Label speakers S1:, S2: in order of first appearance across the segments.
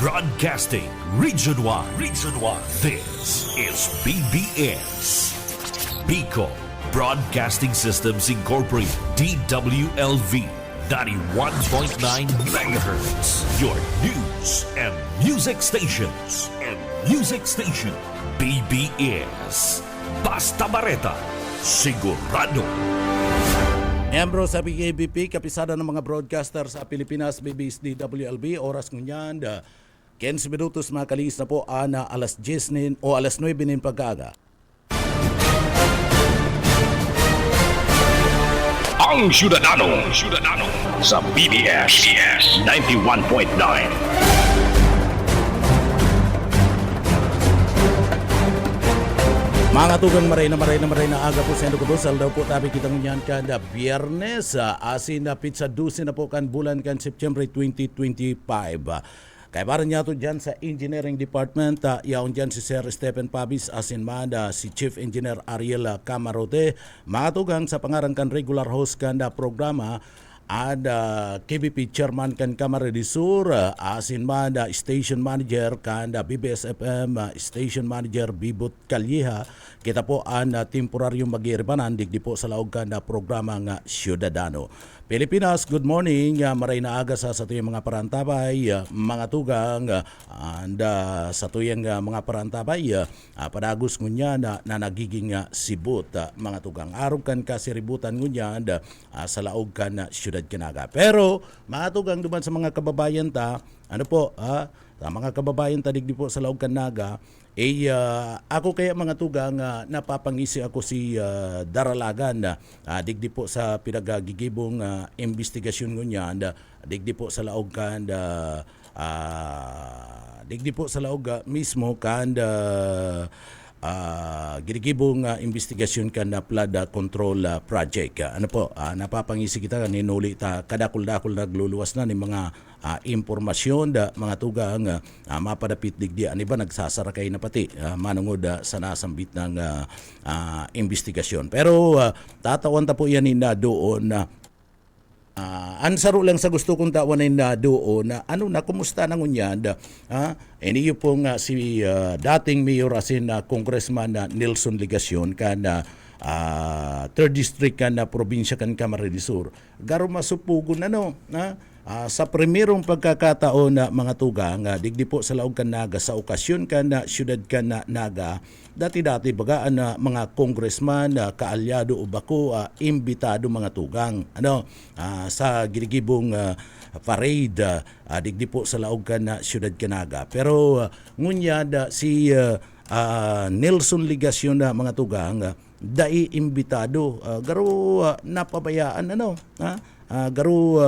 S1: Broadcasting Region 1. Region 1. This is BBS. Bicol Broadcasting Systems Incorporated. DWLV. 91.9 megahertz. Your news and music stations. BBS. Basta Bareta. Sigurado.
S2: Miyembro sa PABP, kapisada ng mga broadcaster sa Pilipinas, BBS DWLB, oras ngunyan, 15 minutos makalis na po, alas 10 o alas 9 nin pagkaga.
S3: Ang Ciudadano sa BBS 91.9.
S2: Mga tugang maray na aga po sa Endocobosal daw po tabi kitang nyan kada Biyernes asin na pizza dusin na po kan bulan kan September 2025. Kaya parang niya to dyan sa Engineering Department, yaon dyan si Sir Stephen Pabis asin manda si Chief Engineer Ariel Camarote. Mga tugang sa pangarang kan regular host kanda programa ada KBP Chairman kan Kamara di Sur, asin manda Station Manager kan BBS FM Station Manager Bibot Calleja. Kita po ang temporaryong mag-iirbanan digdi po sa laog kan programa nga Ciudadano. Pilipinas, good morning. Maray na aga sa tuyang mga parantabay, mga tugang, and sa tuyang mga parantabay, padagos ngunya na nagiging sibut, mga tugang. Arog kan kasiributan ngunya sa laog kan Ciudad Canaga. Pero, mga tugang duman sa mga kababayan ta, sa mga kababayan ta digdi po sa laog kan Naga, ako kaya mga tugang napapangisi ako si Daralagan digdi po sa pinagagigibong investigasyon ngunyan digdi po sa laog kan digdi po sa laog mismo kan girigibong investigasyon kan na flood control project. Napapangisi kita ninuli ta kadakul-dakul nagluluwas na ni mga impormasyon mga tugang mapadapit digdi ani ba nagsasara kay na pati manungod sa nasambit ng investigasyon. Pero tatawan ta po yan na doon ansaro lang sa gusto kong tawanin na doon kumusta na ngunyan iniyo pong si dating mayor asin Congressman Nelson Ligacion kan 3rd District kan probinsya kan Camarines Sur garo masupugon sa primerong pagkakataon na mga tugang digdi po sa laog kan Naga sa okasyon kan siyudad kan Naga dati-dati bagaan na mga congressman kaalyado o bako imbitado mga tugang sa girigibong parade digdi po sa laog kan siyudad kan Naga. Pero ngunya si Nelson Ligacion na mga tugang dai imbitado garo napabayaan garo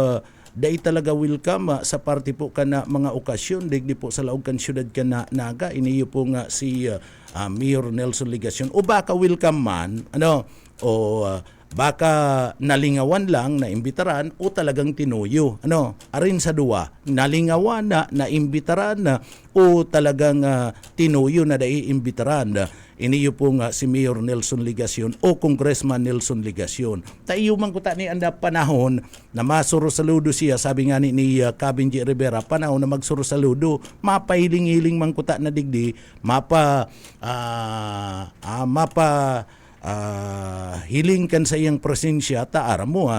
S2: dai talaga welcome sa party po kana mga okasyon digdi po sa laog kan siyudad kan Naga. Iniyo po nga si Mayor Nelson Ligacion o baka welcome man baka nalingawan lang na imbitaran o talagang tinuyo arin sa duwa nalingawan na imbitaran o talagang tinuyo na dai imbitaran. Iniyo po nga si Mayor Nelson Ligacion o Congressman Nelson Ligacion. Tayo man ko ni anda panahon na masuro saludo siya, sabi nga ni Cabinji Rivera, panahon na magsuro saludo, mapahiling-hiling man ko na digdi, hiling kan sa iyang presensya, taara mo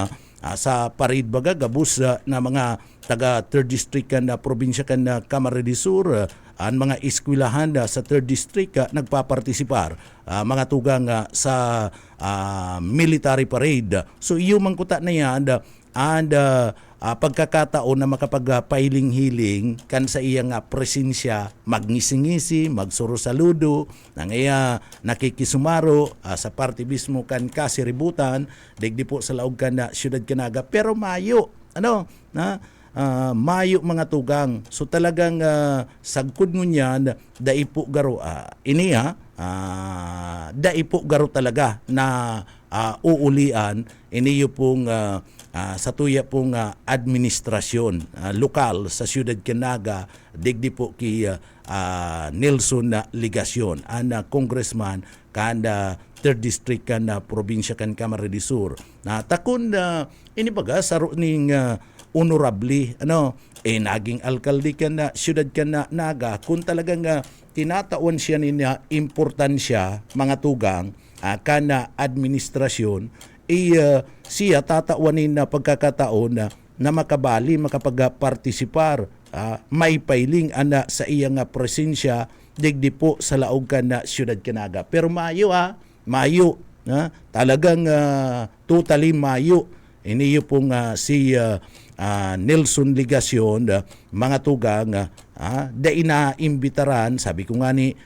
S2: sa parid baga gabus na mga taga 3rd District kan probinsya kan Camarines Sur ang mga eskwelahan sa 3rd District nagpapartisipar mga tugang sa military parade. So iyo man kuta na yan and pagkakataon na makapagpailing-hiling kan sa iyang presensya magngisi-ngisi, magsuro saludo nangaya nakikisumaro sa party mismo kan kasiributan digdi po sa laog kan Ciudad Canaga. Pero mayo mayo mga tugang. So talagang sagkod ngunyan daipo garo daipo garo talaga na uulian iniyo pong sa tuya pong administrasyon lokal sa Ciudad Canaga digdi po ki Nelson Ligacion ang congressman kanda 3rd District kan probinsya kan Camarines Sur na takon ini baga saro ning honorably, naging alkalde ka na, syudad ka na Naga, kung talagang tinatawan siya niya importansya, mga tugang, kana administrasyon, siya tatawanin na pagkakataon na makabali, makapag-partisipar, may pailing sa iyang presensya, digdi po sa laog ka na syudad Kanaga. Pero mayo, talagang totally mayo. Iniyo pong si Nelson Ligacion, mga tugang, da inaimbitaran, sabi ko nga ni,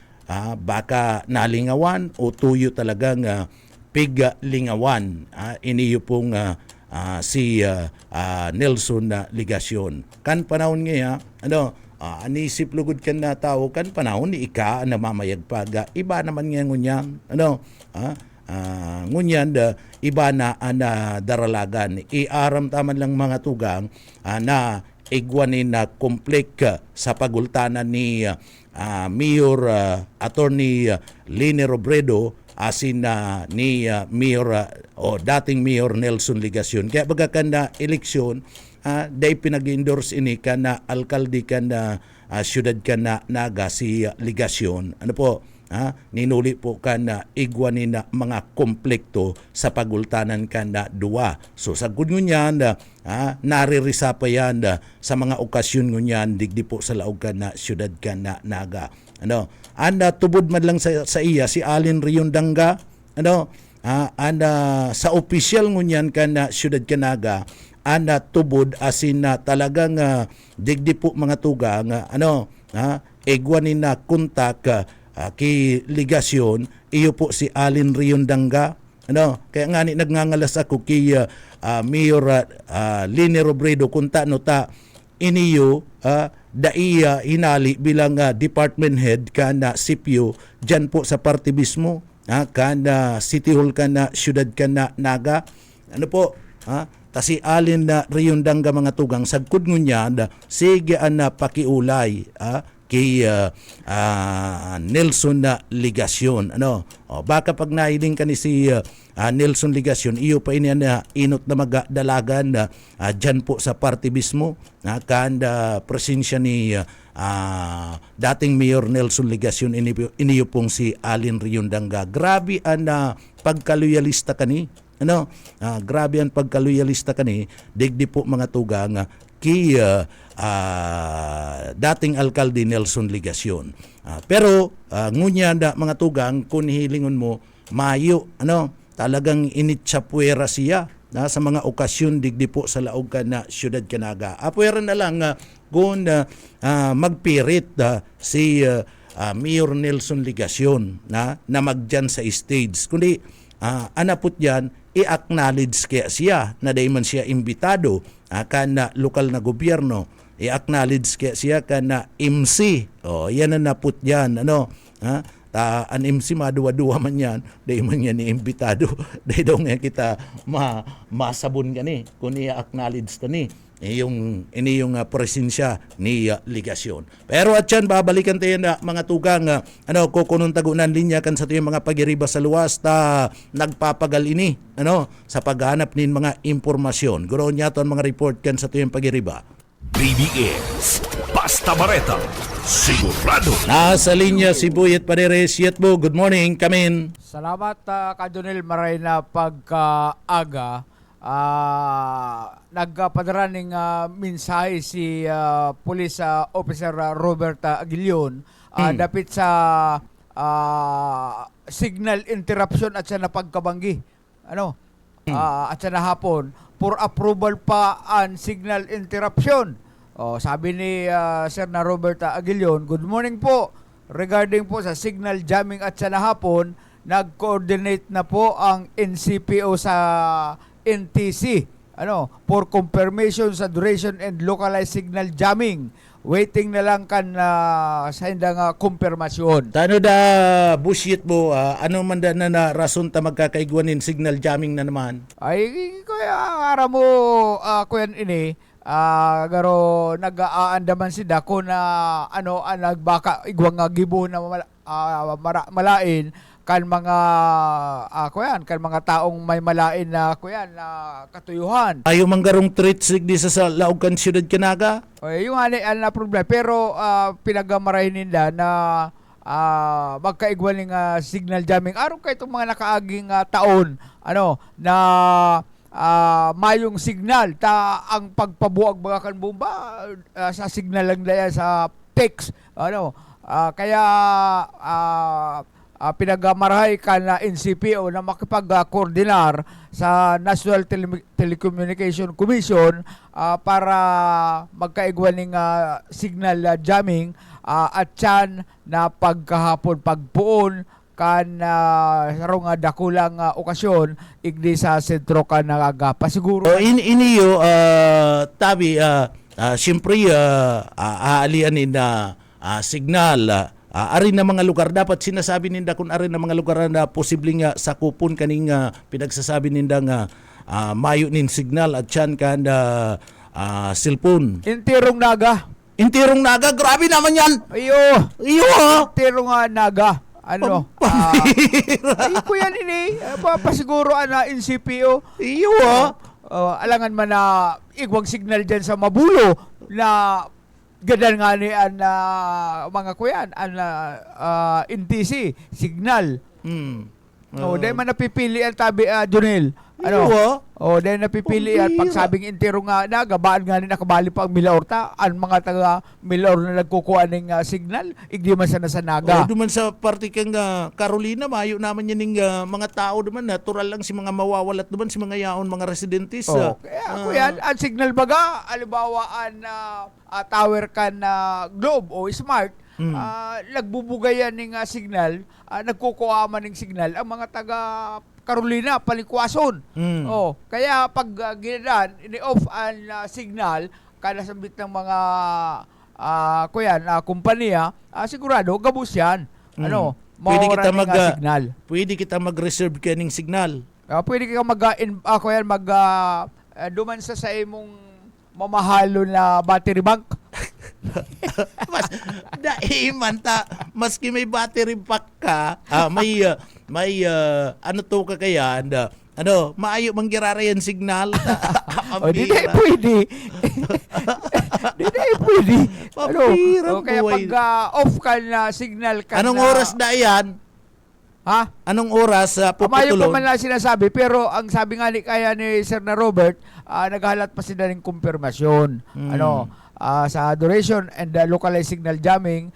S2: baka nalingawan o tuyo talagang piglingawan. Iniyo pong si Nelson Ligacion. Kan panahon ngayon, anisip lugod kan na tao, kan panahon ni ika na mamayagpag. Iba naman nga ngunyan, ngunyan iba na daralagan. Iaram taman lang mga tugang na igwanin na komplik sa pagultanan ni Mayor Attorney Lene Robredo asin ni Mayor dating Mayor Nelson Ligacion. Kaya baga na eleksyon, day pinag-endorse ini ka na alkalde ka na syudad ka na Naga si Ligacion. Ano po? Ninuli po ka na igwanin na mga komplekto sa pagultanan ka na duwa. So sa ngunyan, naririsa pa yan sa mga okasyon ngunyan, digdi po sa laog ka na syudad ka na Naga. Tubod man lang sa iya si Alin Riondanga, sa opisyal ngunyan ka na syudad ka Naga, tubod asin na talagang digdi po mga tugang, igwanin na kontak kay Ligacion, iyo po si Alin Riondanga. Kaya nga ni nagngangalas ako kay Mayor Lene Robredo kung ta iniyo daiya hinali bilang department head kana CPO dyan po sa party mismo, kana City Hall kana syudad kana Naga. Ano po? Ta si Alin na Riondanga mga tugang sagkod ngunyan sige na pakiulay kay Nelson na Ligacion. Baka pag nailing ka ni si Nelson Ligacion, iyo pa ini na inot na magdalagan dyan po sa party mismo, kanda presensya ni dating Mayor Nelson Ligacion, iniyo pong si Alin Riondanga. Grabe pagkaluyalista kani. Grabe ang pagkaluyalista kani, digdi po mga tugang kay dating alkalde Nelson Ligacion. Pero ngunya mga tugang, kung hilingon mo, mayo, talagang initsapwera siya sa mga okasyon digdi po sa laog ka na syudad Kanaga. Apwera na lang kung magpirit si Mayor Nelson Ligacion na magdyan sa stage. Kundi anapot yan, i-acknowledge kaya siya na dahil man siya imbitado kana lokal na gobyerno, i-acknowledge kaya siya kana MC. Yan na naput yan. An MC maduwa-duwa man yan, dahil man yan iimbitado. Dahil daw nga kita masabon ka ni, kung i-acknowledge ka ni. Yung presensya ni Ligacion. Pero at yan, babalikan tayo na mga tugang, kukunong tagunan linya kan sa tuyong mga pagiriba sa luwas, nagpapagal ini, sa paghanap nin mga impormasyon. Guro niya to ang mga report kan sa tuyong pagiriba.
S1: BBS Basta Bareta, sigurado.
S2: Nasa linya si Buyet Paderes. Yetbo, good morning, kamin.
S4: Salamat Kadonel Maray na pagkaaga. Nagpadara ng mensahe si Police Officer Robert Aguilion dapit sa signal interruption at sa napagkabanggi. At sa nahapon for approval pa ang signal interruption. Sabi ni Sir na Robert Aguilion, good morning po. Regarding po sa signal jamming at sa nahapon, nag-coordinate na po ang NCPO sa NTC for confirmation sa duration and localized signal jamming. Waiting na lang kan sa hindang kumpirmasyon.
S2: Tano da bullshit mo, ano man da na rason ta magkakaigwanin signal jamming na naman?
S4: Ay, kuya, ara mo, kuyan ini, garo nag-aandaman si Dako na nagbaka igwang gibo na malain kan mga kuyan, kan mga taong may malain na kuyan na katuyuhan.
S2: Ayaw manggarong treat sigdi sa laog kan siyudad kanaga.
S4: Yung na problema, pero pinagamarahin nila na magkaigwaling signal jamming araw kay itong mga nakaaging taon na mayong signal ang pagpabuag mga kan bomba sa signal lang daya sa text kaya pinagamarahay ka na NCPO na makipag-koordinar sa National Telecommunication Commission para magkaigwaling signal jamming at yan na pagkahapon pagpuon kan sarong dakulang okasyon igdi sa sentro ka nagagapa siguro.
S2: Iniyo tabi siyempre aalianin na signal arin na mga lugar dapat sinasabi ninda kung arin na mga lugar na posibleng sakupon kaning pinagsasabi ninda nga mayo nin signal at yan kan cellphone.
S4: Intirong naga.
S2: Intirong naga, grabe naman yan.
S4: Iyo
S2: ha.
S4: Intirong naga. Ay ko yan ini. Pasiguro NCPO.
S2: Iyo ha.
S4: Alangan man na igwang signal dyan sa Mabulo na gadan nga ni mga kuyan NTC signal. Dahil man napipili ang tabi Junel. Dahil napipili at pagsabing intero nga gabaan nga ni nakabali pa ang Milaorta ang mga taga Milaor na nagkukuha ng signal igdi man sa nasanaga.
S2: Duman sa parte kang Carolina mayo naman yan ng mga tao duman natural lang si mga mawawalat duman si mga yaon mga residentes.
S4: Kaya kuyan ang signal baga alibawa tower kan globe o smart nagbubugayan ng signal nagkukuha man ng signal ang mga taga Carolina palikwason. Kaya pag ginadan ini-off ang signal kada sabit ng mga kumpanya sigurado gabus yan.
S2: Pwede kita
S4: signal.
S2: Pwede kita mag-reserve kaning signal.
S4: Pwede ka duman sa imong mamahalo na battery bank.
S2: Mas daiman maski may battery pack ka may ano to ka kaya maayo manggirara yan signal
S4: di na pwede. Di na pwede. Kaya pag off ka na signal ka
S2: anong oras na yan?
S4: Ha?
S2: Anong oras
S4: Mayo
S2: puputulon?
S4: pa man lang sinasabi pero ang sabi nga ni Sir na Robert naghalat pa sila ng kumpirmasyon. Sa duration and localized signal jamming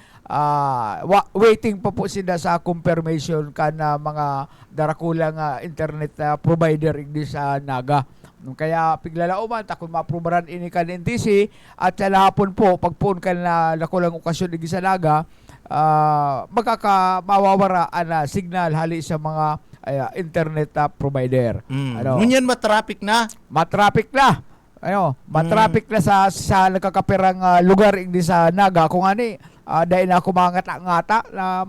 S4: waiting pa po sila sa confirmation kana mga darakulang internet provider igdi sa Naga. Kaya piglalauman kung maaprubaran ini kan NTC at sa lahapon po pagpuon kan na lakulang okasyon igdi sa Naga magkakamawawara na signal hali sa mga internet provider.
S2: Ngunyan matraffic na?
S4: Matraffic na. Matraffic na sa nagkakapirang lugar igdi sa Naga kung ani dahil na kumangata-ngata na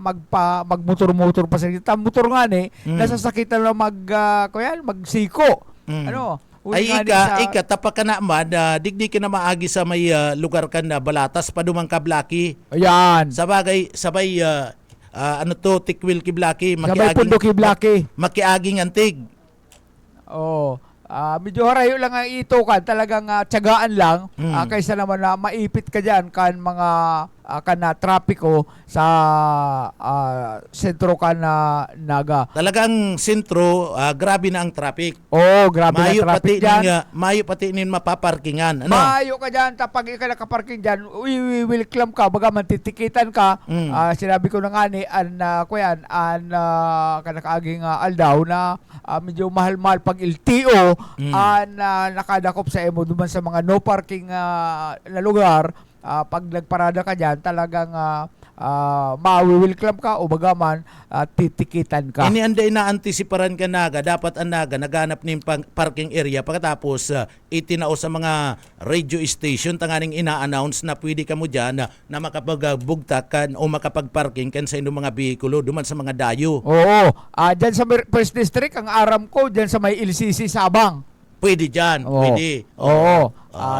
S4: magmotor-motor pa sa motor nga ni nasasakitan na magsiko.
S2: Ay ika tapak ka na man digdi ka na maagi sa may lugar kan na balatas padumang kablaki.
S4: Ayan.
S2: Sabay tikwil kiblaki
S4: sabay pundo kiblaki
S2: makiaging antig.
S4: Medyo harayo lang ang ito kan talagang tiyagaan lang kaysa naman na maipit ka dyan kan mga kana trapiko sa sentro ka na Naga.
S2: Talagang sentro grabe na ang traffic.
S4: Grabe na traffic dyan.
S2: Mayo pati nin mapaparkingan.
S4: Mayo ka dyan, pag ikaw nakaparking dyan, welcome ka, baga matitikitan ka. Sinabi ko na nga ni, kanakaaging aldaw na medyo mahal-mahal pag LTO, nakadakop sa emo duman sa mga no parking na lugar. Pag nagparada ka dyan, talagang ma-welcome ka o bagaman titikitan ka.
S2: Ini anday na antisiparan ka Naga, dapat ang Naga naganap ng parking area pagkatapos itinao sa mga radio station tanganing ina-announce na pwede ka mo dyan na makapagbugtakan o makapagparking kan sa inyong mga bihikulo duman sa mga dayo.
S4: Dyan sa First District, ang aram ko, dyan sa may LCC Sabang.
S2: Pwede dyan, pwede.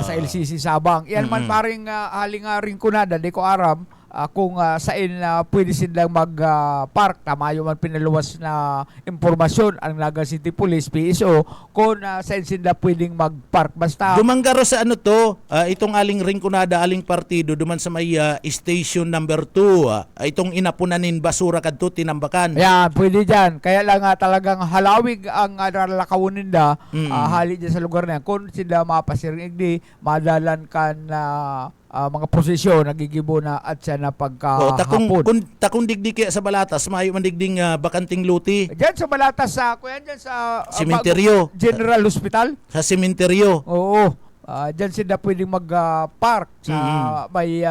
S4: Sa LCC Sabang. Yan man paring haling ringkunada, di ko aram kung saan pwede silang mag-park. Tama yung man pinaluwas na impormasyon ang Naga City Police, PSO, kung saan sila pwedeng mag-park. Basta,
S2: Dumanggaro sa ano to, itong aling ringkunada, aling partido, duman sa may station number 2, itong inapunanin basura kadto tinambakan.
S4: yan, pwede dyan. Kaya lang talagang halawig ang lalakawin nila, hali dyan sa lugar na yan. Kung sila mapasiring igdi, madalan ka na mga posisyon, nagigibo na at siya na pagkahapon.
S2: Takong digdig kaya sa Balatas, mayo man digding bakanting luti.
S4: Diyan sa Balatas, kuya, dyan sa
S2: Sementeryo.
S4: General Hospital.
S2: Sa sementeryo.
S4: Oo. Diyan sila pwedeng mag-park sa may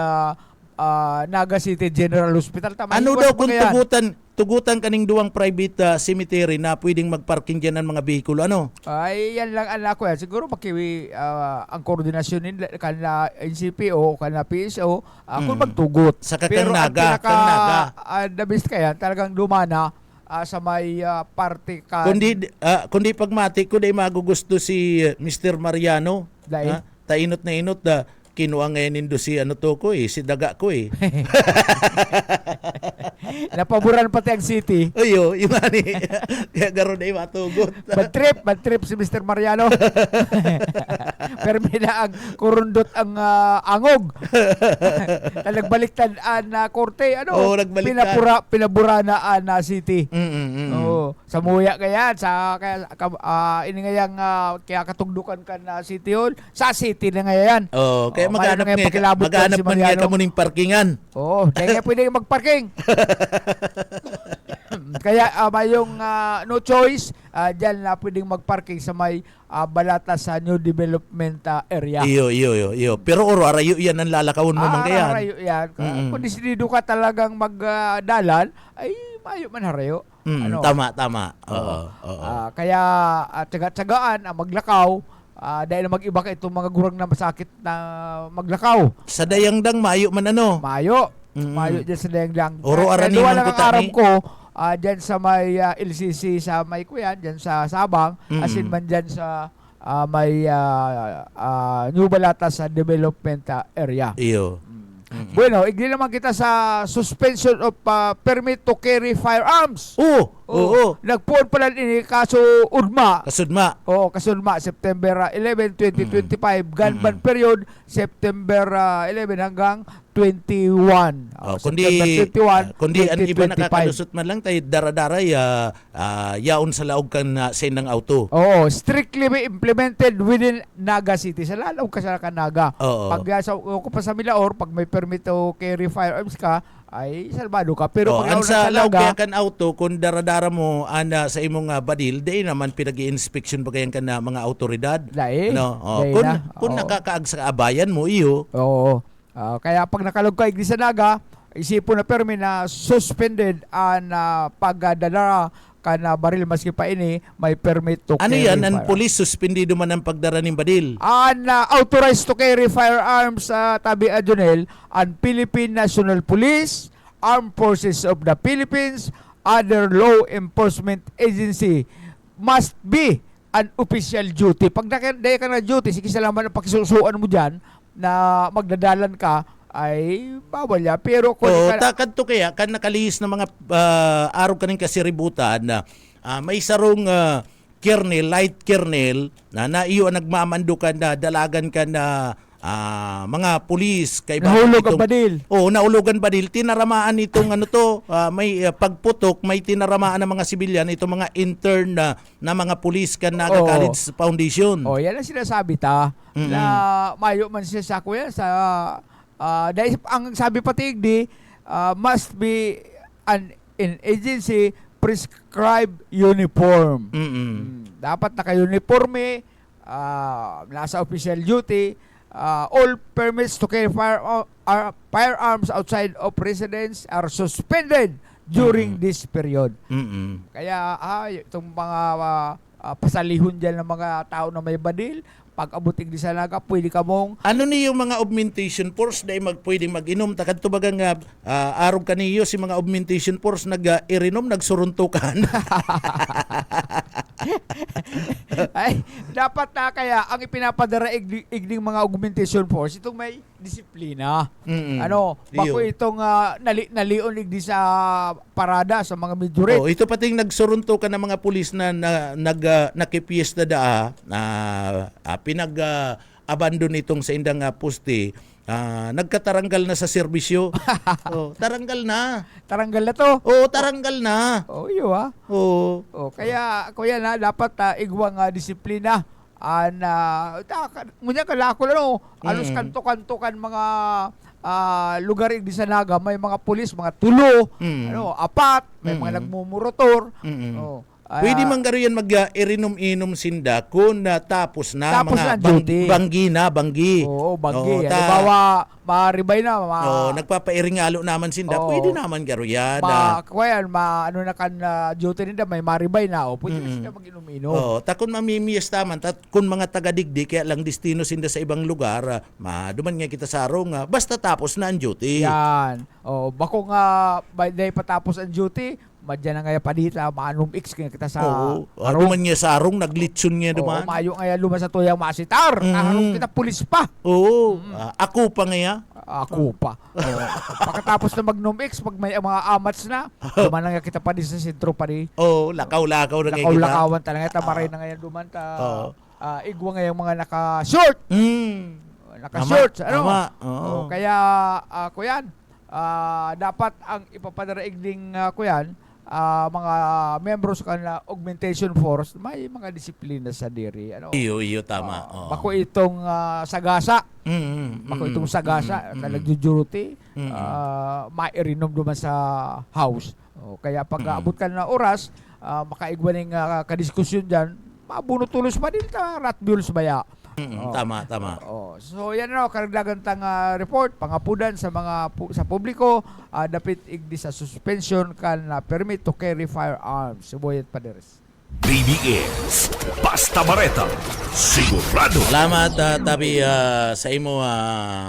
S4: Naga City General Hospital. Tama,
S2: Ano
S4: iwas
S2: daw
S4: mo
S2: kung
S4: kaya?
S2: tugutan kaning duwang private cemetery na pwedeng magparking dyan ng mga behikulo? Ano?
S4: Ay, yan lang anak ko yan. Siguro makiwi ang koordinasyon nila kanila NCP o kanila PSO kung magtugot.
S2: Sa kakang
S4: Pero
S2: Naga,
S4: ang
S2: kang Naga.
S4: the best kaya, talagang dumana sa may party ka.
S2: Kundi pagmati, kundi magugusto si Mr. Mariano.
S4: Dahil?
S2: Tainot na inot kinuha ngayon nindo si ano to ko si daga ko
S4: Napaboran pati ang city.
S2: Ayo, yung ani. Kaya garo na matugot.
S4: Bad trip si Mr. Mariano. Pero na ang kurundot ang angog. Nagbaliktad na korte,
S2: Oo, nagbaliktad.
S4: Pinabura na na city. Oo, sa muya kaya ini ngayang kaya katugdukan ka na city hall, sa city na ngayon.
S2: Oh, kaya maghanap
S4: ngayon pakilabot ka si
S2: man nga
S4: Mariano.
S2: kamo ning parkingan.
S4: Oo, dahil nga pwede mag-parking. Kaya mayong no choice, dyan na pwedeng mag-parking sa may Balatas sa New Development Area.
S2: Iyo. Pero oro arayo yan ang lalakawon mo man kayan.
S4: Harayo yan. Kung disidido ka talagang magdalan, ay mayo man harayo.
S2: Tama. Oo.
S4: Kaya tsaga-tsagaan maglakaw, dahil mag-iba ka itong mga gurang na masakit na maglakaw.
S2: Sa dayangdang mayo man ano.
S4: Mayo dyan sa Dayangdang.
S2: Oro arani
S4: Kaya
S2: man
S4: lang
S2: ko
S4: ang aram
S2: tani.
S4: ko, dyan sa may LCC sa may kuyan, dyan sa Sabang, asin man dyan sa may New Balatas sa Development Area.
S2: Iyo.
S4: Bueno, igli naman kita sa suspension of permit to carry firearms.
S2: Oo.
S4: Nagpuon pala ini kaso Udma.
S2: Kasudma.
S4: Oo, kasunma, September 11, 2025. Gun ban period, September 11 hanggang 21.
S2: Kundi ang iba
S4: 2025.
S2: nakakalusot man lang tayo daradara yaon sa laog kan sa ng auto.
S4: Oo, strictly be implemented within Naga City. Sa lalaw ka sa Naga.
S2: Oo.
S4: Pag kung pa sa Milaor, pag may permit to carry firearms ka, ay salbado ka. Pero pag
S2: ang sa
S4: sa
S2: laog
S4: Naga,
S2: kaya kan auto kung daradara mo sa imong badil, day naman pinag-i-inspection ba kayan kan mga autoridad?
S4: Dai. Dai
S2: Kung
S4: na.
S2: kung
S4: Oo.
S2: nakakaag sa abayan mo iyo.
S4: Oo. Kaya pag nakalog ka iglesia Naga, isipon na permi na suspended ang pagdadala ka na baril maski pa ini may permit to
S2: Ano
S4: carry
S2: yan? Ang
S4: firearms.
S2: pulis suspendido man ang pagdara ng badil.
S4: Authorized to carry firearms sa tabi Adjonel ang Philippine National Police, Armed Forces of the Philippines, other law enforcement agency must be an official duty. Pag nakaya ka na duty, sige salamat ang pakisusuan mo dyan na magdadalan ka, ay bawal ya. Pero kung
S2: Takad to kaya kan nakalihis na mga araw kaning kasiributan na may sarong kernel, light kernel na naiyo ang nagmamandukan na dalagan ka na mga pulis kay
S4: nahulog ang badil.
S2: Naulugan badil. Tinaramaan itong may pagputok, may tinaramaan ng mga sibilyan, itong mga intern na mga pulis kan Naga College Foundation.
S4: Yan ang sinasabi ta na mayo man siya sa kuya sa dahil ang sabi pati di must be an agency prescribed uniform. Dapat naka-uniforme, nasa official duty. All permits to carry firearms outside of residence are suspended during this period. Kaya itong mga pasalihon dyan ng mga tao na may badil, pag abot igdi sa naga, pwede ka mong
S2: Ano ni yung mga augmentation force dahil pwedeng mag-inom takad to baga nga arog kaniyo si mga augmentation force nag-irinom nagsuruntukan.
S4: ay dapat na kaya ang ipinapadara igding mga augmentation force itong may disiplina. Ano, bako
S2: Iyo.
S4: itong nalion igdi sa parada sa mga majority.
S2: Oh, ito pating nagsuruntukan ng mga pulis na nakipiesta daa na abandon itong sa indang poste. Nagkataranggal na sa serbisyo. Taranggal na.
S4: Taranggal na to.
S2: Taranggal na.
S4: Iyo kaya kuya na dapat igwa nga disiplina ngunya kalako alos kanto-kanto kan mga lugar di sa naga may mga pulis mga tulo apat may mga nagmumurotor
S2: Pwede man garo yan mag-irinom-inom sinda kung tapos na
S4: Tapos
S2: mga
S4: na duty.
S2: banggi.
S4: banggi halimbawa maribay na
S2: nagpapairingalo naman sinda.
S4: Oo.
S2: Pwede naman garo yan.
S4: ano na kan duty nila may maribay na pwede na sila mag-inom-inom.
S2: Takon mamimiyas taman kun mga taga-digdi kaya lang destino sinda sa ibang lugar, maduman nga kita sarong basta tapos na ang duty.
S4: Yan. Bako nga by day patapos ang duty, madyan na nga pa dito, maanong X kaya kita sa
S2: Duman nga sarong naglitson nga duman.
S4: Mayo nga lumas sa tuyang masitar. Naharong kita pulis pa.
S2: Ako pa nga.
S4: Ako pa. Pagkatapos na mag-nom X, pag may mga amats na, duman na nga kita pa din sa sentro pa rin.
S2: Lakaw-lakaw na nga kita.
S4: Lakaw-lakawan talaga. Tamaray na ngayon duman ta. Igwa nga yung mga naka-short. Naka-shorts.
S2: Tama.
S4: Kaya, kuyan, dapat ang ipapadaraig ding kuyan, mga membros kanila augmentation force, may mga disiplina sa diri.
S2: Iyo, tama.
S4: Bako itong sagasa. Bako itong sagasa na nagjujuruti, mairinom duman sa house. Kaya pag abot ka na oras, makaigwa ning kadiskusyon dyan, mabunutulos pa din ta ratbuls baya.
S2: Tama.
S4: So yan karagdagan tang report pangapudan sa mga sa publiko dapit igdi sa suspension kan permit to carry firearms suboyet paderes.
S1: BBS Basta Bareta sigurado.
S2: Salamat tabi sa imo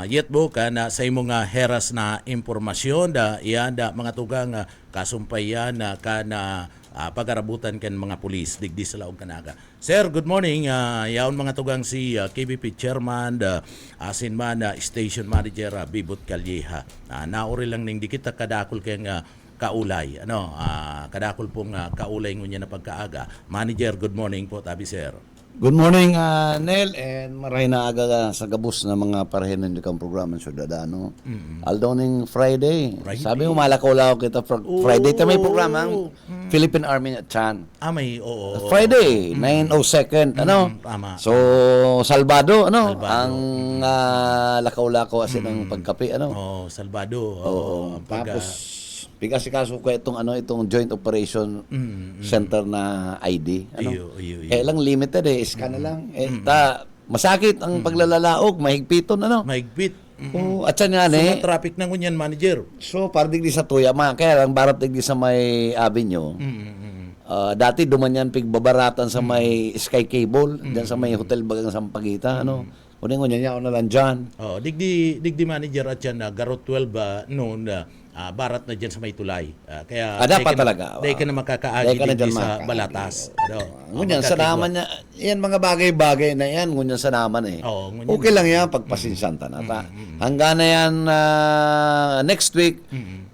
S2: yetbo na sa imo nga heras na impormasyon da iyan da mga tugang kasumpayan kana pagarabutan kan mga pulis digdi sa laog kanaga. Sir, good morning. Yaon mga tugang si KBP Chairman asin man Station Manager Bibot Calleja. Nauri lang ning di kita kadakol kay kaulay. Kadakol pong kaulay ngunya na pagkaaga. Manager, good morning po tabi sir.
S5: Good morning, Nel, and maray na aga sa gabos na mga parehenan di kang programa sa Dadano. Aldoning Friday. Sabi mo, malakaw-lakaw kita Friday. May programa ang Philippine Army at Chan.
S2: May oo.
S5: Friday, 9:02.
S2: Tama.
S5: So, Salvado, ang lakaw-lakaw asin ng pagkape,
S2: Salvado.
S5: Tapos, kasi kaso ko itong Joint Operation Center na ID.
S2: Iyo.
S5: Lang limited scan na lang. Masakit ang paglalalaog, mahigpiton
S2: Mahigpit.
S5: At saan nga
S2: So, traffic na ngunyan, manager.
S5: So, parang digdi sa Tuyama, kaya lang barat digdi sa may avenue. Dati duman yan pigbabaratan sa may Sky Cable, dyan sa may Hotel Bagang Sampaguita, Kunin niya na lang dyan.
S2: Digdi manager at yan, Garot 12 noon, barat na dyan sa may tulay. Kaya
S5: dapat talaga.
S2: Dahil ka na makakaagi digdi sa
S5: makakaagi.
S2: balatas.
S5: Ngunyan sa naman niya, yan mga bagay-bagay na yan, ngunyan sa naman Okay lang yan, pagpasinsan tanata. Hanggang na yan, next week,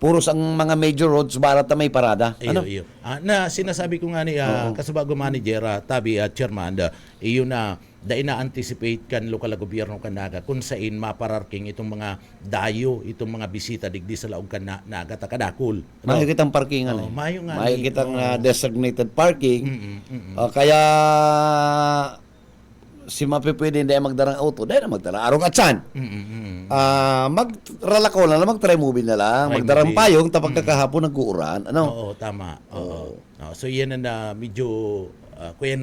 S5: puros ang mga major roads, barat na may parada.
S2: Iyo. Na sinasabi ko nga ni kasabago manager, tabi chairman, iyo na dahil na-anticipate kan lokal na gobyerno kanaga kung saan mapararking itong mga dayo, itong mga bisita digdi sa laog kanaga takadakul.
S5: Mayo kitang parkingan
S2: Mayo nga.
S5: Mayo kitang designated parking. Kaya si mapipwede hindi magdarang auto, dahil na magdarang arong atsan. Magralakaw na lang, mag-try movie na lang, magdarang payong, tapag kakahapon nag-uuran.
S2: Oo, tama. So yan na medyo kuyan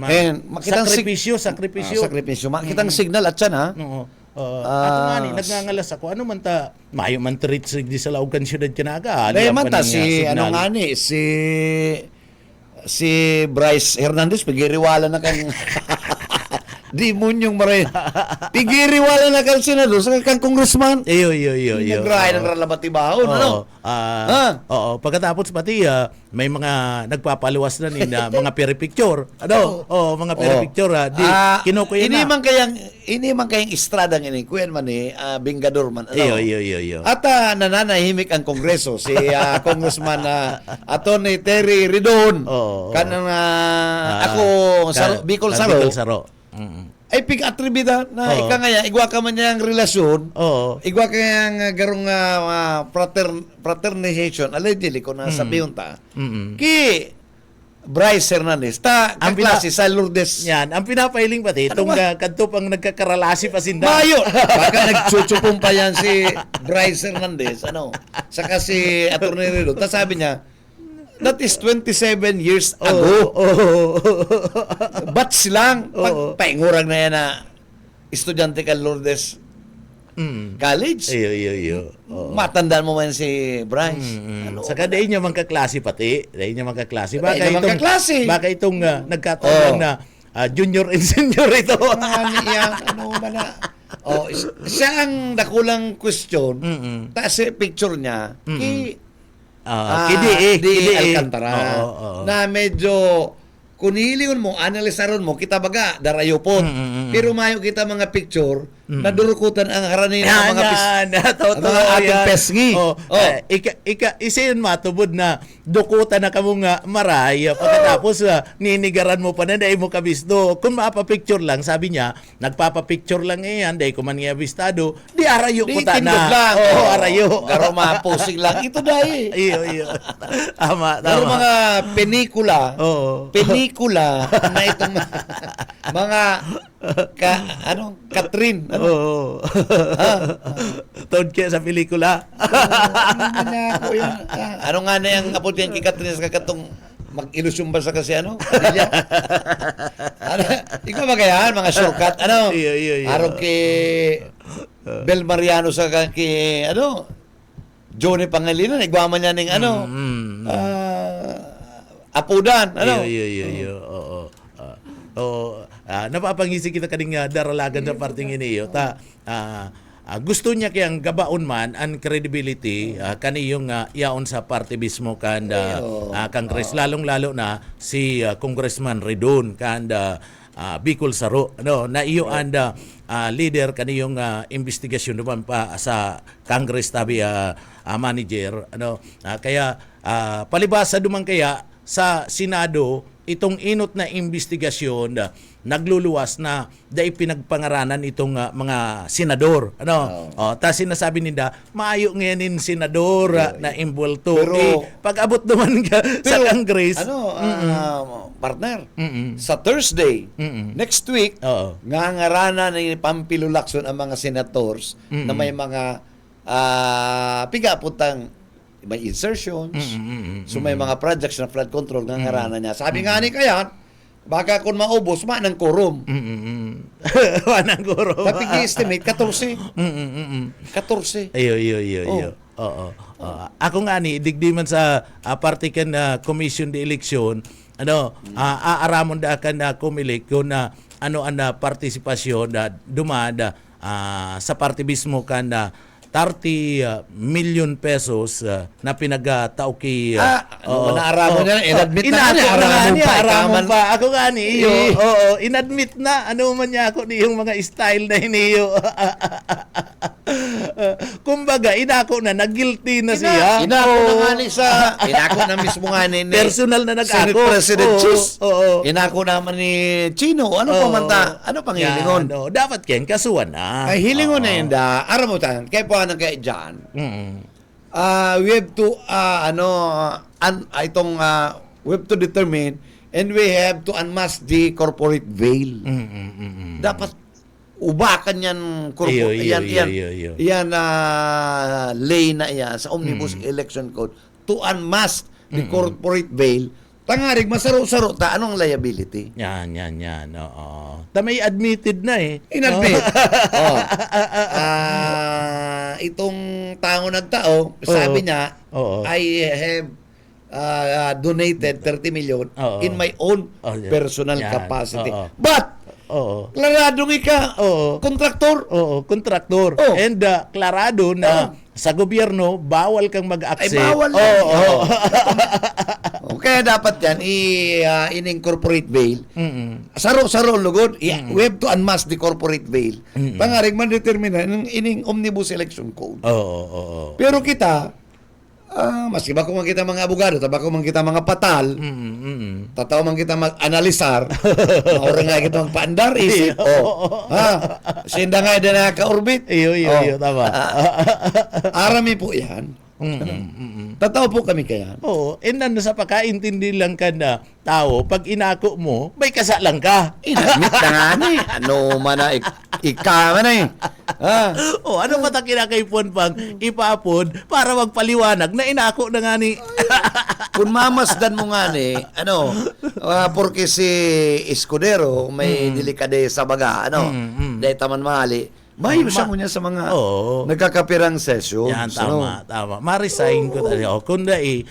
S2: sakripisyo.
S5: Makitang signal at siya
S2: Ato nga ni, nagngangalas ako. Ano man ta, mayo man ta reach di sa laog kan syudad kinaga.
S5: Dahil man ta, si Bryce Hernandez, pagiriwala na kan Demonyong maray. Tigiriwala na kang senador sa kang congressman.
S2: Iyo.
S5: Nagrahay ng ralabati bahon, ano?
S2: Oo, pagkatapos pati may mga nagpapaluwas na ni na mga picture. Ano? Mga picture di kinukuya na.
S5: Ini man kayang estrada ng kuyan man Bingador man. Ano?
S2: Iyo.
S5: At nananahimik ang Kongreso si Congressman Atty. Terry Ridon. Kanang ako Bicol Saro.
S2: Bicol Saro.
S5: Ay pig-atribida na ika nga igwa ka man niyang relasyon. Igwa ka nga garong fraternization allegedly ko na sabihin ta. Ki Bryce Hernandez ta ang klase sa Lourdes.
S2: Yan, ang pinapailing pati itong kadto pang nagkakaralasi pa sinda.
S5: Mayo. Baka nagchuchupong pa yan si Bryce Hernandez, ano? Saka si Atty. Ridon. Ta sabi niya, that is 27 years ago. Batch lang. Paingurag na yan na estudyante ka Lourdes College.
S2: Iyo.
S5: Matandaan mo man si Bryce. Ano?
S2: Saka dahil niya magkaklase pati. Dahil niya magkaklase. Baka itong nagkataon na junior and senior ito.
S5: Ano ba na? Siya ang dakulang question. Kasi picture niya, Kidi Alcantara. Na medyo kung hilingon mo, analisaron mo, kita baga, darayo po. Pero mayo kita mga picture, nadurukutan ang haranin ng mga ating pesngi.
S2: Isa yun matubod na dukutan na kamo nga maray. Pagkatapos, ninigaran mo pa na, dahil mo kabisto. Kung mapapicture lang, sabi niya, nagpapapicture lang yan, dahil kung man nga abistado, di arayo ko ta na.
S5: lang.
S2: Arayo.
S5: Garo maposing lang. Ito dahil.
S2: Iyo. Tama.
S5: Garo mga pelikula na itong mga Catherine.
S2: Tawad kaya sa pelikula.
S5: Ano nga na yung apot yan kay Catherine sa kakatong mag-ilusyon ba sa kasi ikaw ba kaya mga shortcut
S2: Iyo.
S5: araw kay Bel Mariano sa kay Johnny Pangilinan igwaman niya ng apudan
S2: Iyo. Napapangisi kita kaning daralagan sa parting iniyo gusto niya kayang gabaon man ang credibility kaniyong yaon sa party mismo kanda Congress lalong-lalo na si Congressman Ridon kanda Bicol Saro na iyo anda leader kaniyong investigasyon naman pa sa Congress tabi manager kaya palibasa duman kaya sa Senado itong inot na investigasyon nagluluwas na dahil pinagpangaranan itong mga senador. Ta sinasabi nila, maayo ngayon senador na imbulto.
S5: Pero,
S2: pag-abot naman ka sa Congress.
S5: Partner, sa Thursday, next week, ngangaranan ni Pampilo Lacson ang mga senators na may mga pigaputang may insertions, so may mga projects na flood control ng ngaranan niya. Sabi nga ni kaya, baka kung maubos, manang quorum.
S2: Manang quorum.
S5: Papig-estimate, 14. 14.
S2: Iyo. Ako nga ni, digdi man sa partikan na commission de election, aaramon da ka na kumilik kung ano ang partisipasyon na dumada sa party mismo ka na 30 million pesos na pinagtao kay
S5: naaramo niya, inadmit na
S2: aramon pa. Ako nga ni iyo. Inadmit na ano man niya ako ni yung mga style na iniyo. Kumbaga, inako na guilty na siya.
S5: Inako na nga ni inako na mismo nga ni
S2: personal na nag-ako.
S5: Senate President Chis. Inako naman ni Chino. Ano pa man ta? Ano pang hilingon?
S2: Dapat ken kasuhan na.
S5: Ay hilingon na yun da. Aram mo tan. Kaya po anong kaya dyan. We have to we have to determine and we have to unmask the corporate veil. Dapat ubakan yan yan lay na yan sa Omnibus Election Code to unmask the corporate veil. Tangarig, masaro-saro ta. Anong liability?
S2: Yan. May admitted na
S5: Inadmit. Itong tango nagtao, sabi niya, I have donated 30 million in my own personal capacity. But,
S2: Oo.
S5: Klaradong ika,
S2: Oo.
S5: kontraktor.
S2: Oo, kontraktor.
S5: Oh.
S2: And klarado na sa gobyerno, bawal kang mag-accept.
S5: Ay, bawal
S2: Oo,
S5: yan.
S2: oo.
S5: Kaya dapat yan, in-incorporate bail. Saro-saro lugod, we have to unmask the corporate bail. Pangaring man determina ng ining omnibus election code.
S2: Oo.
S5: Pero kita, maski ba kung kita mga abogado, taba kung kita mga patal, tataw man kita mag-analisar, maura nga kita magpaandar, isip, sinda nga din nakaka-orbit.
S2: Iyo, tama.
S5: Arami po yan. Tataw po kami kaya.
S2: Oo, and sa pagkaintindi lang ka na tao, pag inako mo, may kasalang ka.
S5: Inadmit na nga ni. Ano man na, ika man na eh.
S2: Ano ba ta kinakaipuan pang ipapod para magpaliwanag na inako na nga ni.
S5: Kung mamasdan mo nga ni, porque si Escudero may delikade sa baga, dahil taman mahali, mayo siya niya sa mga nagkakapirang session.
S2: Yan, tama. Ma-resign ko tayo. Kundi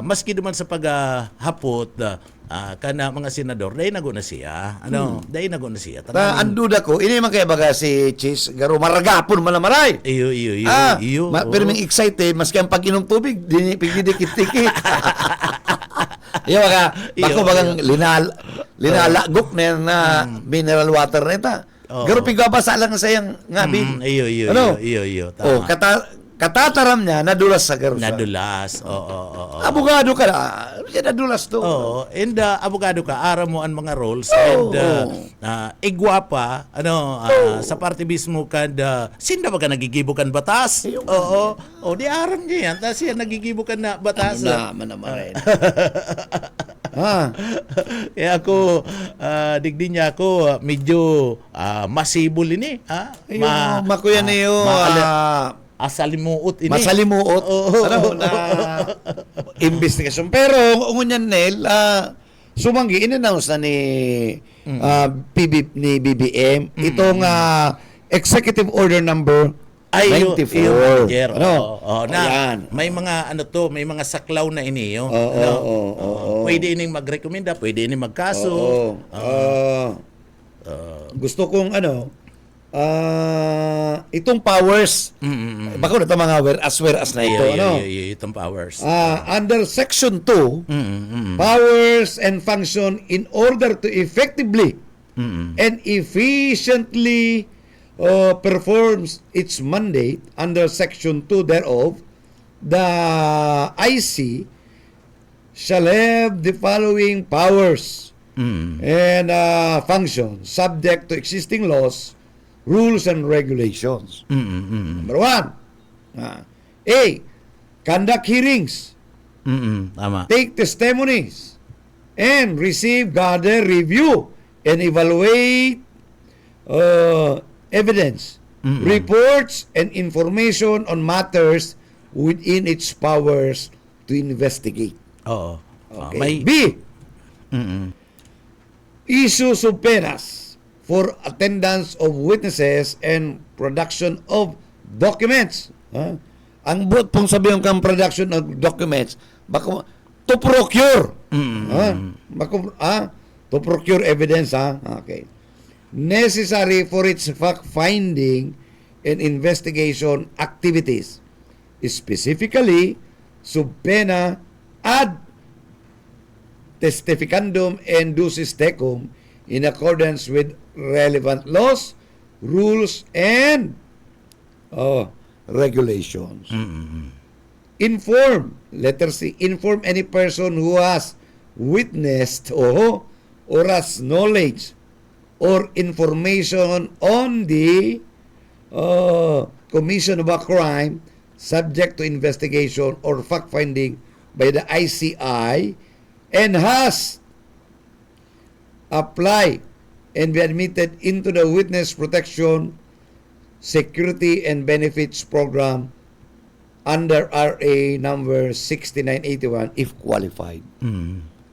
S2: maski naman sa paghapot, kana mga senador, dahil nago na siya. Dahil nago na siya.
S5: Ang duda ko, ini man kaya baga si Chis, garo maragapon malamaray.
S2: Iyo.
S5: Pero may excited, maski ang pag-inom tubig, pigidikit-tikit. Iyo bako bagang linalagok na mineral water na ita. Garo pigabasa lang sa iyang ngabi.
S2: Iyo. Tama.
S5: Katataram niya, nadulas sa garo.
S2: Nadulas. Oo.
S5: Abogado ka na. Nadulas to.
S2: Oo. And abogado ka, ara mo ang mga roles. And igwapa, sa parte mismo kada, sinda ba ka nagigibukan batas? Oo. Di aram niya yan. Tapos yan nagigibukan na batas.
S5: Manamarin.
S2: Kaya ako, digdi niya ako, medyo masibol ini.
S5: Makuya niyo.
S2: Asalimuot ini.
S5: Masalimuot. Na investigasyon. Pero, ngunyan Nel, sumanggi, in-announce na ni BBM itong Executive Order number 94.
S2: May mga may mga saklaw na ini. Pwede ining magrekomenda, pwede ining magkaso.
S5: Gusto kong itong powers. Baka na ito mga whereas na ito.
S2: Itong powers.
S5: Under Section 2, powers and function in order to effectively and efficiently performs its mandate under Section 2 thereof, the IC shall have the following powers and functions subject to existing laws, rules, and regulations. Number 1, A, conduct hearings,
S2: Tama.
S5: take testimonies, and receive, gather, review, and evaluate evidence, reports, and information on matters within its powers to investigate.
S2: Oo.
S5: Okay. B, issue subpoenas for attendance of witnesses and production of documents. Ang buot pong sabihin kang production of documents, baka to procure. To procure evidence. Okay. Necessary for its fact-finding and investigation activities. Specifically, subpoena ad testificandum and ducis tecum in accordance with relevant laws, rules, and regulations. Inform, letter C, inform any person who has witnessed or has knowledge or information on the commission of a crime subject to investigation or fact-finding by the ICI and has applied and be admitted into the Witness Protection, Security, and Benefits Program under RA number 6981 if qualified.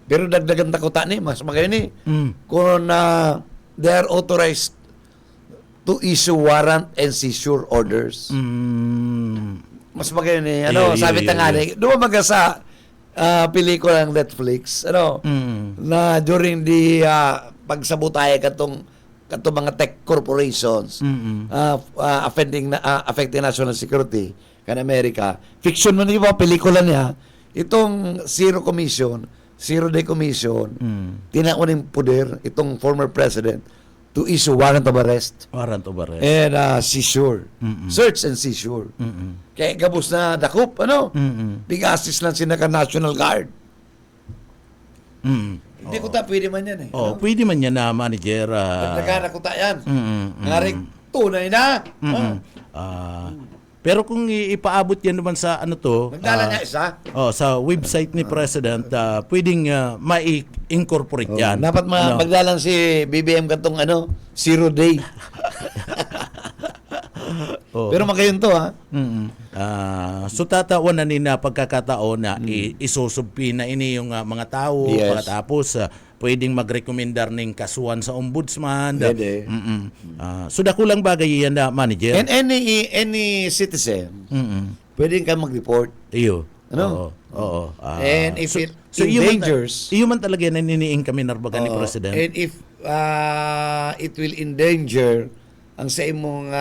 S5: Pero dagdagan takuta ni, mas magay ni, kung they are authorized to issue warrant and seizure orders. Mas magay ni, sabi tangani, dumaga sa pelikula ng Netflix, na during the pagsabutay katong kato mga tech corporations affecting national security kan Amerika. Fiction man iba pelikula niya. Itong Zero Day Commission, tinauning poder itong former president to issue warrant of arrest and seizure. Search and seizure. Kaya gabos na dakop, Big-assist lang sila ka National Guard. Hindi ko ta pwede man yan
S2: Pwede man yan na manager.
S5: Nagkana ko ta yan. Ngarik tunay na.
S2: Pero kung ipaabot yan naman sa
S5: Nagdala niya isa.
S2: Sa website ni President, pwedeng ma-incorporate yan.
S5: Dapat magdalan si BBM katong Zero Day. Pero magayon to
S2: So tatawan na nina pagkakataon na isusubpi na ini yung mga tao,
S5: Yes.
S2: pagkatapos pwedeng magrekomendar ning kasuhan sa ombudsman.
S5: Pwede.
S2: So dakulang bagay yan na manager.
S5: And any citizen, pwedeng ka mag-report.
S2: Iyo.
S5: Ano?
S2: Oo.
S5: And if it
S2: iyo
S5: endangers,
S2: iyo man talaga na niniing kami narbagan ni President.
S5: and if it will endanger ang sa imong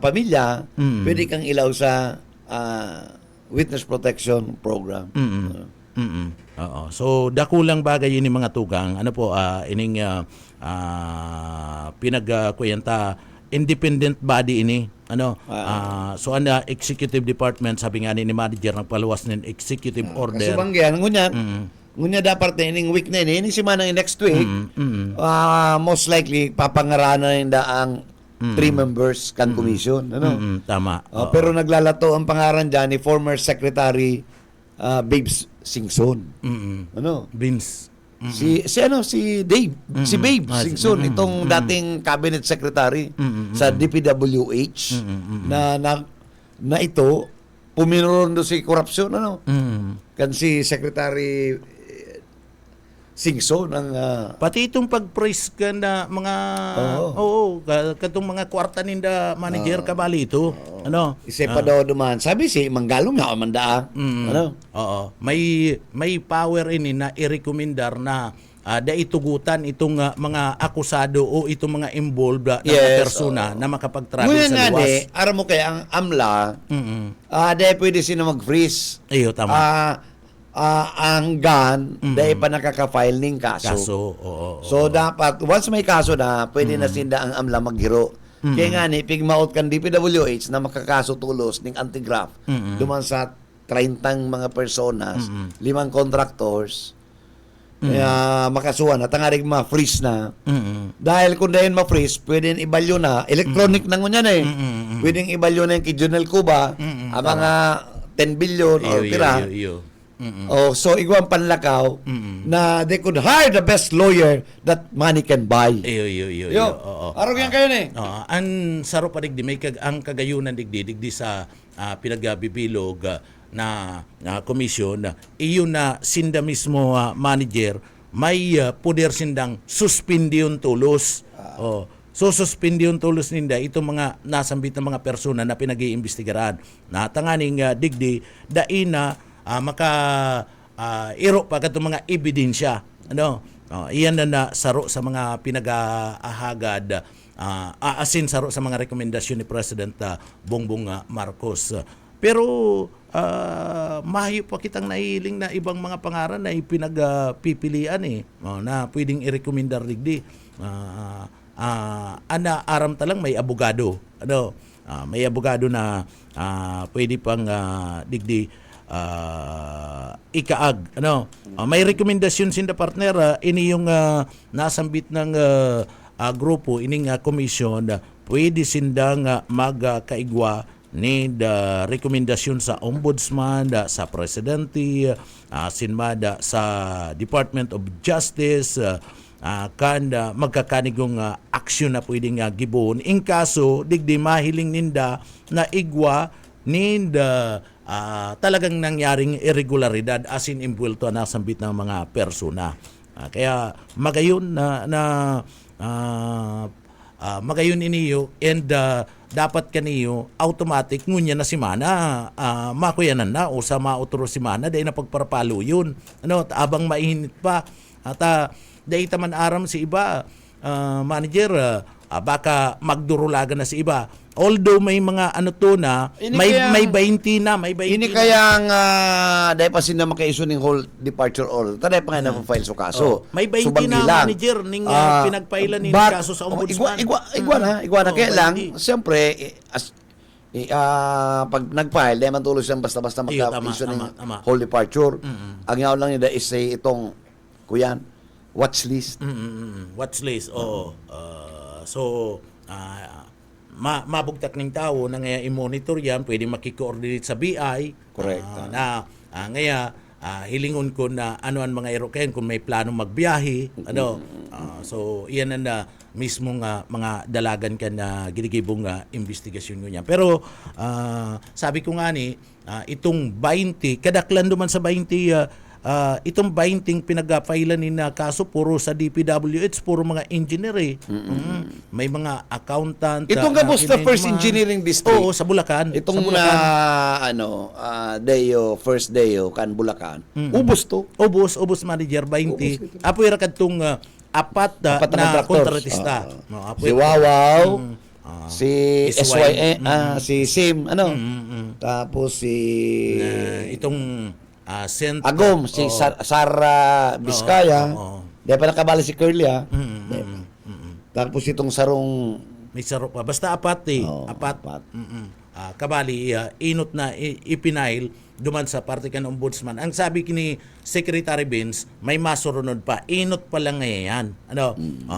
S5: pamilya, pwede kang ilaw sa witness protection program.
S2: Oo. So dakulang bagay ini mga tugang. Ining pinagkuyanta independent body ini. So executive department sabi nga ni manager nagpaluwas ng executive order.
S5: Kasi bangyan ngunya dapat ining week na ini si manang next week. Most likely papangaranan ang 3 members kan commission,
S2: Tama.
S5: Pero naglalato ang pangaran diyan ni former Secretary Babes Singson.
S2: Vince.
S5: Si Dave, si Babe Singson, itong dating cabinet secretary sa DPWH na ito puminuron do si korupsyon kan si Secretary Singson ang
S2: Pati itong pag-praise ka na mga katong mga kwarta ninda manager kabali ito.
S5: isa pa daw duman. Sabi si manggalong na manda.
S2: Oo. May power ini na irekomendar na daitugutan itong mga akusado o itong mga involved na persona na makapag-travel
S5: Nguya
S2: sa
S5: nga
S2: luwas.
S5: aram mo kay ang AMLA, dahil pwede sino mag-freeze.
S2: Iyo, tama.
S5: Ang gun, dahil pa nakaka-file ng kaso.
S2: Oo.
S5: So dapat, once may kaso na, pwede na sinda ang AMLA maghiro. Kaya nga ni, pigmaot kan DPWH na makakaso tulos ng anti-graft duman sa 30 mga personas, 5 contractors, makasuhan at ang aring ma-freeze na. Dahil kung dahil ma-freeze, pwedeng ibalyo na. Electronic na ngunyan Pwedeng ibalyo na yung kay Junel Cuba, ang mga 10 billion o tira. So igwang panlakaw na they could hire the best lawyer that money can buy.
S2: Iyo.
S5: Araw yan kayo ni.
S2: Ang saro pa digdi may ang kagayunan digdi sa pinagabibilog na komisyon iyo na sinda mismo manager may poder sindang suspindiyon tulos. So suspindiyon tulos ninda itong mga nasambit na mga persona na pinag-iimbestigaran. Natanganing digdi daina maka iro pa katong mga ebidensya. Iyan na saro sa mga pinag-ahagad asin saro sa mga rekomendasyon ni President Bongbong Marcos. Pero mahayo pa kitang nahiling na ibang mga pangaran na ipinagpipilian na pwedeng i-recommendar digdi. Aram talang may abogado. May abogado na pwede pang digdi ikaag may rekomendasyon sinda partner ini yung nasambit ng grupo ining komisyon pwede sindang magkaigwa ni rekomendasyon sa ombudsman sa presidente sinmada sa Department of Justice kanda magkakanigong aksyon na pwedeng gibon in kaso digdi mahiling ninda na igwa ninda talagang nangyaring irregularidad as in imbuelto na sambit ng mga persona. Kaya magayon magayon iniyo and dapat kaniyo automatic ngunya na si mana makuyanan na o sa mautro si mana dahil na pagparapalo yun. Abang mainit pa at dahil taman aram si iba manager baka magdurulagan na si iba. Although may mga ano to na,
S5: Ini
S2: may
S5: kaya-
S2: may 20 na, may 20
S5: Ini
S2: na.
S5: kaya nga dahil pa sila maka-issue ng whole departure order. Tadai pa nga na-file sa kaso.
S2: May 20
S5: Subang
S2: na
S5: gilang.
S2: manager ning pinagpailan ni
S5: but-
S2: kaso sa ombudsman.
S5: Igwa na. Kaya lang,
S2: 20.
S5: siyempre, pag nag-file, dahil man tuloy siyang basta-basta
S2: Iyo,
S5: maka-issue ng
S2: tama.
S5: whole departure. Ang yaw lang nila is itong, kuyan, watch list.
S2: Watch list, oo. So, mabugtak ng tao na ngayon i-monitor yan, pwede makikoordinate sa BI.
S5: Correct.
S2: Ngayon, hilingon ko na ano ang mga Iroquois kung may plano magbiyahe. So, iyan na mismo nga mga dalagan ka na ginigibong investigasyon ko niya. Pero, sabi ko nga ni, itong 20, kadaklan duman sa 20, itong 20 pinag-failan ni na kaso puro sa DPWH, puro mga engineer eh. May mga accountant.
S5: Itong kamusta first engineering district?
S2: Oo, sa Bulacan.
S5: Itong
S2: sa Bulacan.
S5: first Deo, kan Bulacan. Ubos to.
S2: Ubos manager 20. Apoy ra kadtong apat na
S5: contractors.
S2: kontratista.
S5: Si Wawaw, si
S2: SY,
S5: SYE, si Sim, tapos si
S2: itong
S5: Agom, si Sara Vizcaya. Di pa nakabali si Curly, Tapos itong sarong
S2: may sarok pa. Basta apat eh. Apat. Kabali, inot na ipinail duman sa parte kan ombudsman. Ang sabi kini Secretary Vince, may masurunod pa. Inot pa lang ngayon.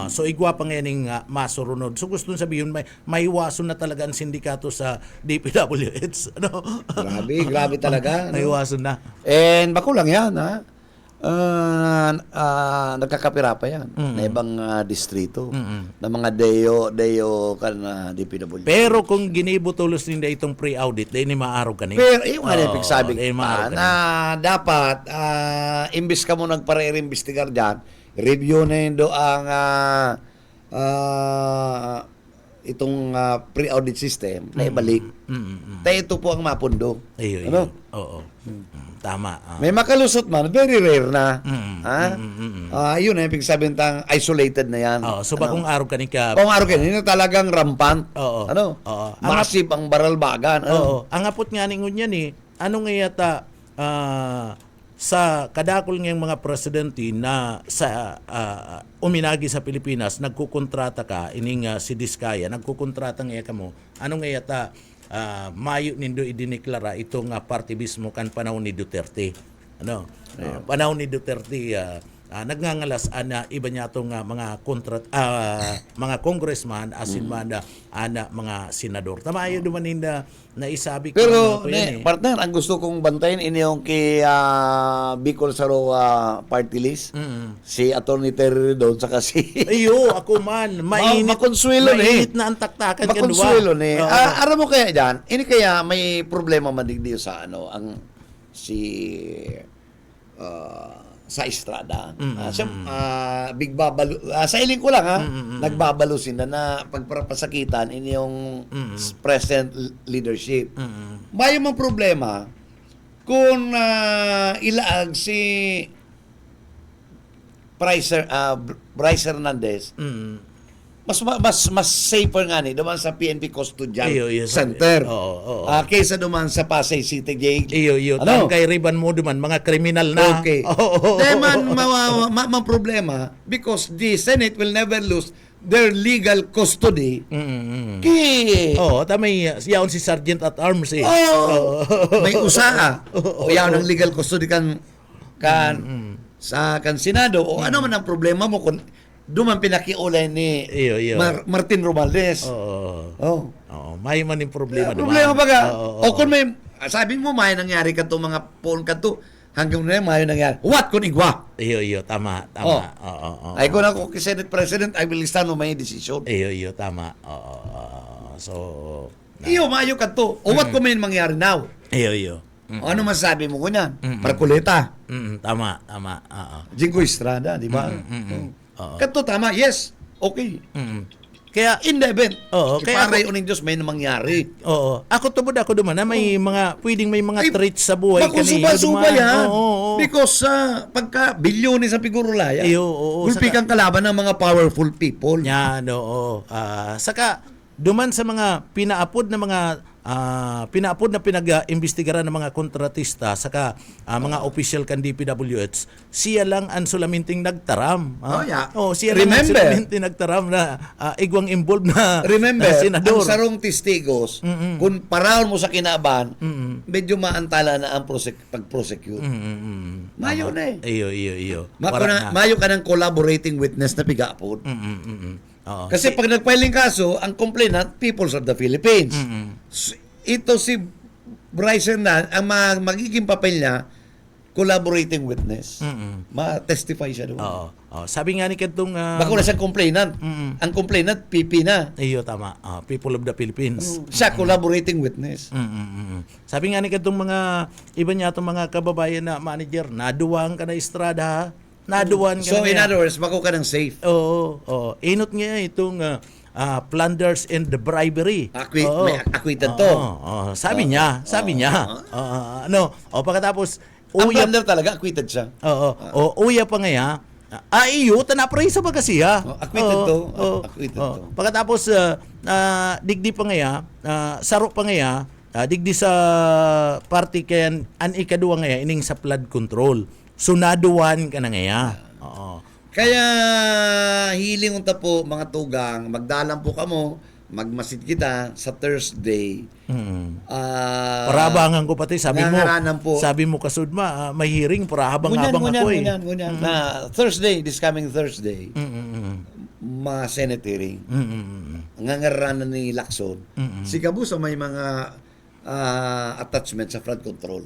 S2: So igwa pa ngayon yung masurunod. So gusto sabihin, may iwason na talaga ang sindikato sa DPWH.
S5: grabe talaga.
S2: May iwason na.
S5: And bako lang yan, nagkakapira pa yan na ibang distrito na mga Deo kan DPWH.
S2: Pero kung ginibutulos nila itong pre-audit, dahil ni maaraw ka niya.
S5: Pero yung ano yung sabi
S2: maaraw ka
S5: na dapat imbis ka mo nagpare-imbestigar dyan, review na yun do ang itong pre-audit system na ibalik. Tayo ito po ang mapundo.
S2: Ano? Oo. Tama.
S5: May makalusot man, very rare na. Yun na yung sabihin tang isolated na yan.
S2: So bakong araw ka ni ka?
S5: Kung araw ka, yun talagang rampant.
S2: Oo.
S5: Massive ang baralbagan.
S2: Ang apot nga ningon yan eh. Ano nga yata sa kadakol ngayong mga presidente na sa uminagi sa Pilipinas, nagkukontrata ka, ining si Diskaya, nagkukontrata nga ka mo, ano nga yata mayo nindo idineklara itong partibismo kan panahon ni Duterte. Panahon ni Duterte, nagngangalas na iba niya itong mga congressman asin man mga senador. Tama yun dumanin na isabi ko.
S5: Pero, partner, ang gusto kong bantayin ini yung kay Bicol Saro party list. Si Atty. Terry doon, saka si...
S2: Ayo, ako man.
S5: Makonsuelo
S2: mainit na ang taktakan.
S5: Makonsuelo ni. Aram mo kaya dyan, ini kaya may problema madigdiyo sa sa Estrada. Big babalo. Sa iling ko lang nagbabalusin na pagpapasakitan ini yung present leadership. May mga problema kung ilaag si Bryce Hernandez. Mas safer nga ni duman sa PNP Custodial Center. Kaysa duman sa Pasay City Jail.
S2: Iyo. Kay Riban mo duman mga kriminal na.
S5: Okay. Deman problema because the Senate will never lose their legal custody.
S2: Tamay yaon si Sergeant at Arms eh.
S5: May usaa. Yaon ang legal custody kan sa Senado o ano man ang problema mo kung duman pinakiulay ni Martin Romualdez.
S2: May man yung problema duman.
S5: Problema baga. O kung may, sabi mo may nangyari ka to mga phone ka to, hanggang na may nangyari. What kung igwa?
S2: Iyo, tama.
S5: Ay kung ako kay Senate President, I will stand on my decision.
S2: Iyo, tama.
S5: Iyo, maayo ka to. O what kung may mangyari now?
S2: Iyo.
S5: Ano masasabi mo ko niyan? Marcoleta.
S2: Tama.
S5: Jingo Estrada, di ba? Kato tama, yes. Okay.
S2: Kaya
S5: In the event,
S2: Oo, kaya
S5: iparay uning Diyos may mangyari.
S2: Oo. Ako tubod ako duman na may mga pwedeng may mga
S5: Ay,
S2: traits sa buhay
S5: Makusubay-subay yan.
S2: Oo.
S5: Because pagka bilyones sa figurulaya,
S2: Ay, oo,
S5: gulpi kang kalaban ng mga powerful people.
S2: Yan, oo. Saka duman sa mga pinaapod na pinag-imbestigaran ng mga kontratista saka mga official kan DPWH, siya lang ang sulaminting nagtaram.
S5: Oh, yeah.
S2: Siya lang ang
S5: Remember.
S2: sulaminting nagtaram na igwang involved na
S5: Remember,
S2: na senador.
S5: ang sarong testigos, kung paraon mo sa kinaban, medyo maantala na ang pag-prosecute. Mayo na eh.
S2: Iyo. Wala na.
S5: Mayo ka ng collaborating witness na pigapod.
S2: Oo.
S5: Kasi pag nagfiling kaso, ang complainant, Peoples of the Philippines. Ito si Bryson na, ang magiging papel niya, collaborating witness. Ma-testify siya doon.
S2: Oo. Sabi nga ni kadtong
S5: Bako na siyang complainant. Ang complainant, PP na.
S2: iyo tama. People of the Philippines.
S5: Siya, collaborating witness.
S2: Sabi nga ni kadtong mga iba niya itong mga kababayan na manager, naduwang ka na estrada, naduwan ka
S5: So,
S2: na
S5: in
S2: niya.
S5: other words, bako ka ng safe.
S2: Oo. Inot nga itong plunders and the bribery.
S5: May acquitted to.
S2: Sabi niya. Pagkatapos,
S5: Ang
S2: uya,
S5: plunder talaga, acquitted siya.
S2: uya pa ngaya, iyo, tanapray sa bagasiya.
S5: Acquitted to. Acquitted to.
S2: Pagkatapos, digdi pa ngaya, saro pa ngaya, digdi sa party kayan, an ikaduwa ngaya, ining sa flood control. Sunaduan ka na ngaya. Oo.
S5: Kaya hiling unta po mga tugang, magdalan po kamo, magmasid kita sa Thursday.
S2: Parahabangan ko pati, sabi mo,
S5: Nangaranan po.
S2: sabi mo kasudma, may hearing, parahabang-habang ako eh.
S5: Ngunyan. Na Thursday, this coming Thursday, ma-Senate hearing. Ngangaranan ni Lacson. Si Cabuso may mga attachment sa flood control.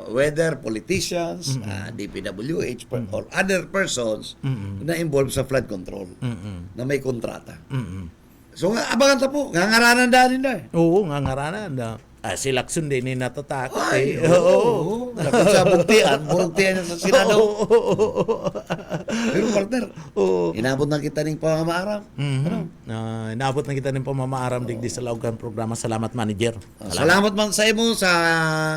S5: Whether politicians, DPWH, or other persons na involved sa flood control na may kontrata. So, abangan ta po. Ngangaranan dahil na eh.
S2: Oo, ngangaranan na. Si Lacson din ni natatakot
S5: Ay,
S2: eh. Oo.
S5: Lakot sa bugtian niya sa Senado. Pero partner, inabot na kita ng pamamaaram.
S2: Inaabot na kita ng pamamaaram digdi sa laugan programa. Salamat, manager.
S5: Salamat man sa imo sa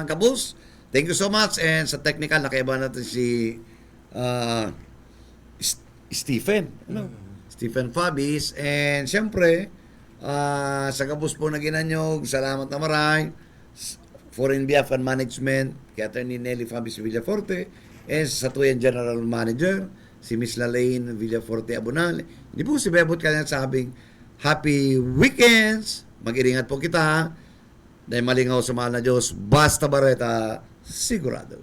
S5: Kabus. Thank you so much. And sa technical, nakaiba natin si Stephen. Stephen Fabis. And siyempre, sa Kabus po na ginanyog, salamat na maray. Foreign behalf and management, kay Atty. Nelly Fabis Villaforte, and sa Tuyan General Manager, si Miss Lalaine Villaforte Abonal. Hindi po si Bebot kanya sabing, happy weekends! Mag-iringat po kita. Dahil malingaw sa mahal na Diyos, basta bareta, sigurado.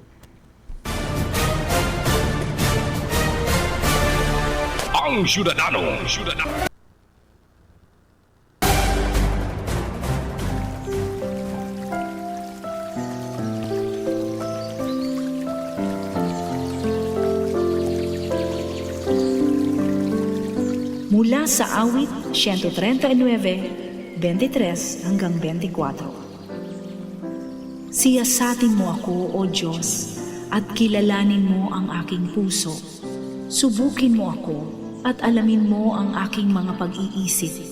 S3: Ang Syudadano.
S6: Mula sa awit 139, 23 hanggang 24. Siyasatin mo ako, O Diyos, at kilalanin mo ang aking puso. Subukin mo ako at alamin mo ang aking mga pag-iisip.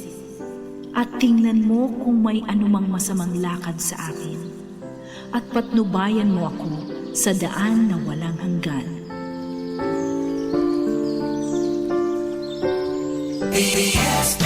S6: At tingnan mo kung may anumang masamang lakad sa akin. At patnubayan mo ako sa daan na walang hanggan.
S7: BBS